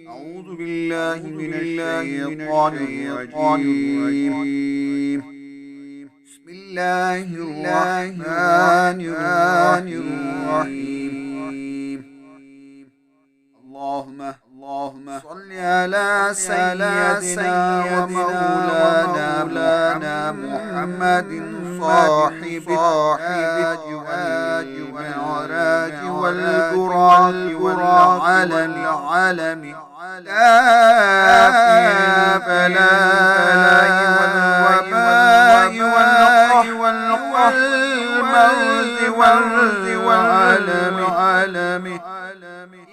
أعوذ بالله من الشيطان الرجيم. بسم الله الرحمن الرحيم. اللهم صل على سيدنا ومولانا محمد صاحب التاج والمعراج والبراق والعلم كافي البلاء والوباء والموت والعالم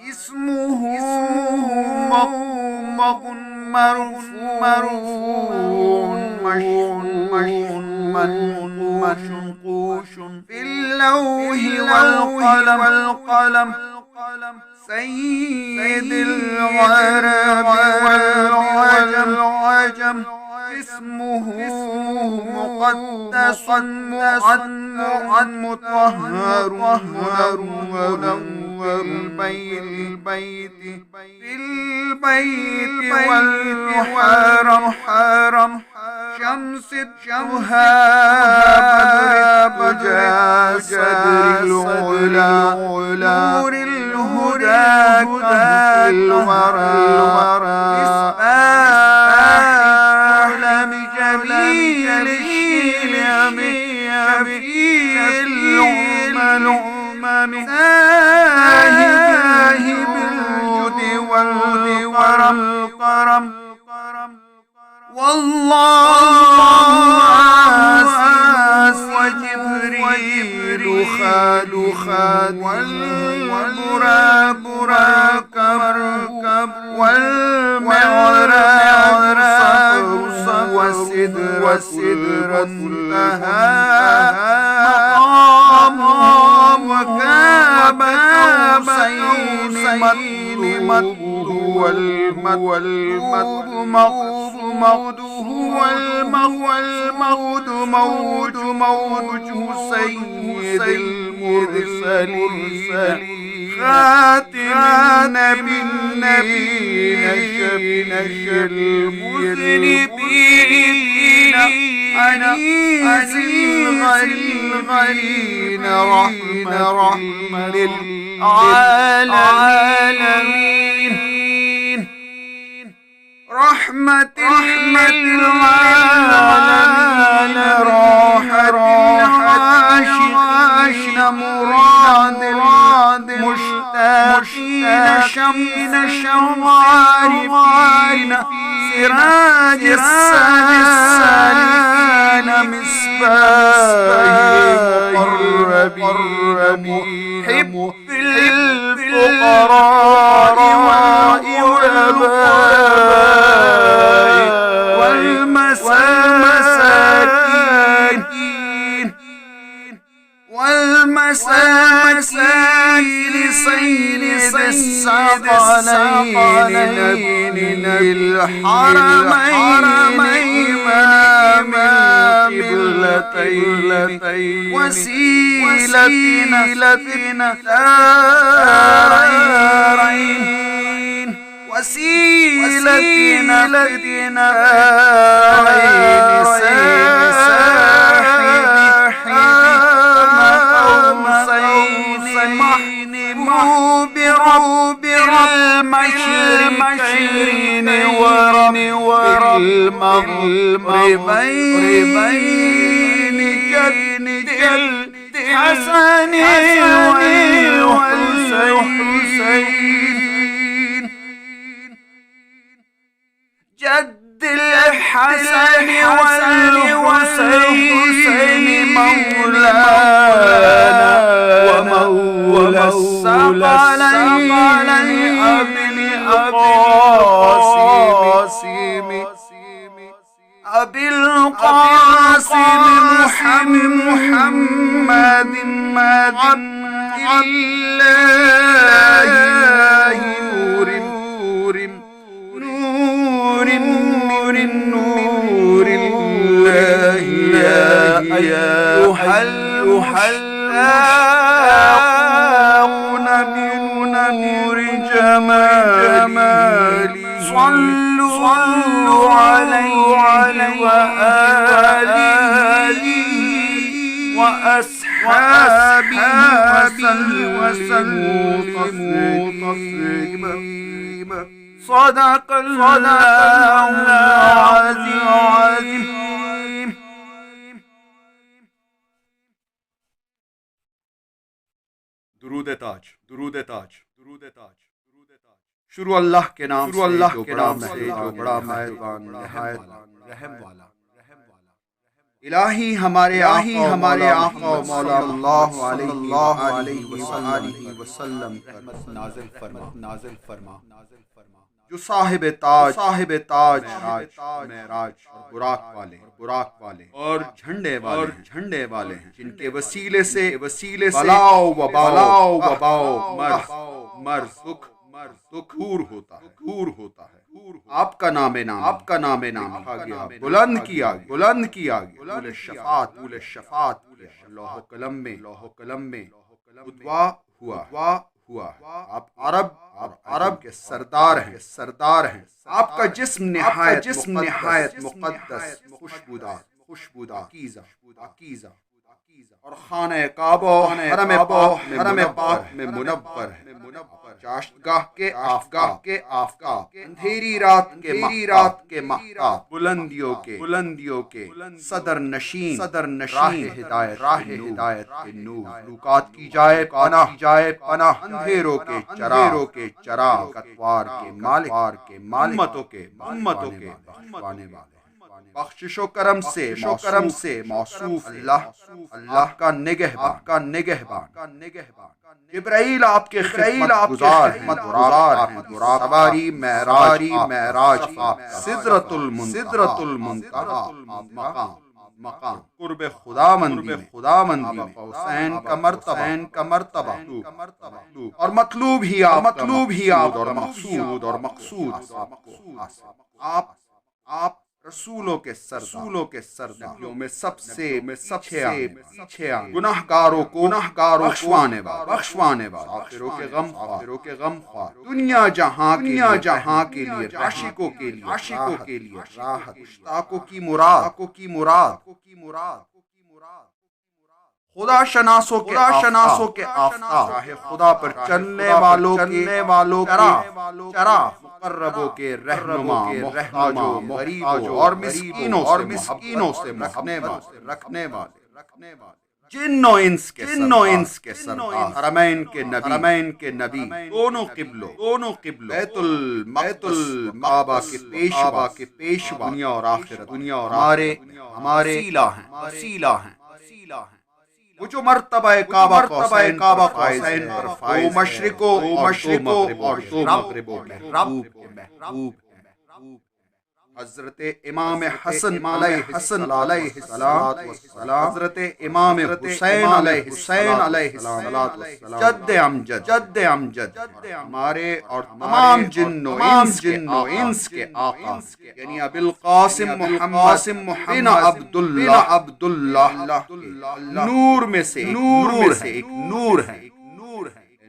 اسمه مرفوع منقوش في اللوح والقلم سيد العرب والعجم اسمه مقدس مطهر منور البيت في البيت والحرم شمس الشهاب بدر العلا نور الهدى الورى إسلام جميل شفيع الأمم ساهب الجود والكرم والله عاصم وجبريل خاد والبراق مركب والمعراج والسدر منتهى مقام وكاب قوسين مطلوب والمطلوب مقصوده والموت موت سيد المرسلين خاتم النبيين شفيع المذنبين أنيس الغرين رحمة للعالمين رحمة للعالمين راحة العاشقين مراد مشتاقين شوارفين سراج السالكين مصباح مقربين حب الفقراء والغرباء والمساكين سيد الثقلين نبي الحرمين إمام القبلتين وسيلتنا دارين وسيلتنا المشرقين والمغربين جد الحسن والحسين جد الحسن والحسين مولانا ومولى الثقلين أبي القاسم محمد عبد الله نور الله يا أيها الحلاق نور جمال صلوا عليه وآله وأصحابه وسلموا تسليما صدق الله العظيم. درود تاج، درود تاج، درود تاج. شروع اللہ کے نام سے، جو بڑا مہربان نہایت رحم والا. الہی ہمارے آقا و مولا اللہ علیہ وسلم نازل فرما جو صاحب تاج معراج براق والے اور جھنڈے والے ہیں، جن کے وسیلے سے بلاؤ وباؤ مرض دکھ دور ہوتا ہے. آپ کا نام بلند کیا گیا طول شفاعت لوح و قلم میں ادوا ہوا. آپ عرب کے سردار ہیں. آپ کا جسم نہایت مقدس خوشبودار عقیزہ اور خانہ کعبہ حرم پاک میں منور ہے. چاشتگاہ کے آفتاب اندھیری رات کے مہتاب بلندیوں کے صدر نشین راہ ہدایت کے نور مخلوقات کی جائے پناہ اندھیروں کے چراغ اتوار کے مالک امتوں کے بخشوانے والے. بخشش و کرم سے موصوف اللہ کا نگہبان. جبرائیل آپ کے خدمت گزار سواری معراج سدرۃ المنتہا مقام قرب خداوندی میں حسین کا مرتبہ اور مطلوب ہی آپ اور مقصود آپ رسولوں کے سردار میں سب سے پیچھے گناہگاروں کو بخشوانے والا آخروں کے غم خوار دنیا جہاں کے لیے عاشقوں کے لیے راحت مشتاقوں کی مراد خدا شناسوں کے آفتاب خدا پر چلنے والوں کے چراغ مقربوں کے رہنما غریبوں اور مسکینوں سے رکھنے والے جن و انس کے سردار حرمین کے نبی دونوں قبلوں بیت المقدس کے پیشوا دنیا اور آخرت ہمارے وسیلہ ہیں. وہ جو مرتبہ کعبہ حسین پر فائز مشرق و مغربوں میں رب حضرت امام حسن علیہ السلام حضرت امام حسین علیہ السلام جد امجد ہمارے اور تمام جن و انس کے آقا یعنی ابی القاسم محمد بن عبداللہ نور میں سے ایک نور ہے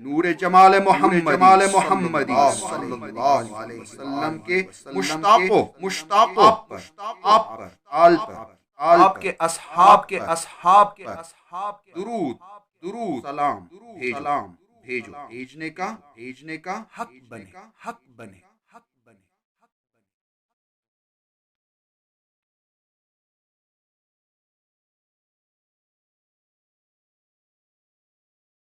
نور جمال محمدی صلی اللہ علیہ وسلم کے مشتاقوں آپ کے اصحاب درود سلام بھیجو بھیجنے کا حق بنے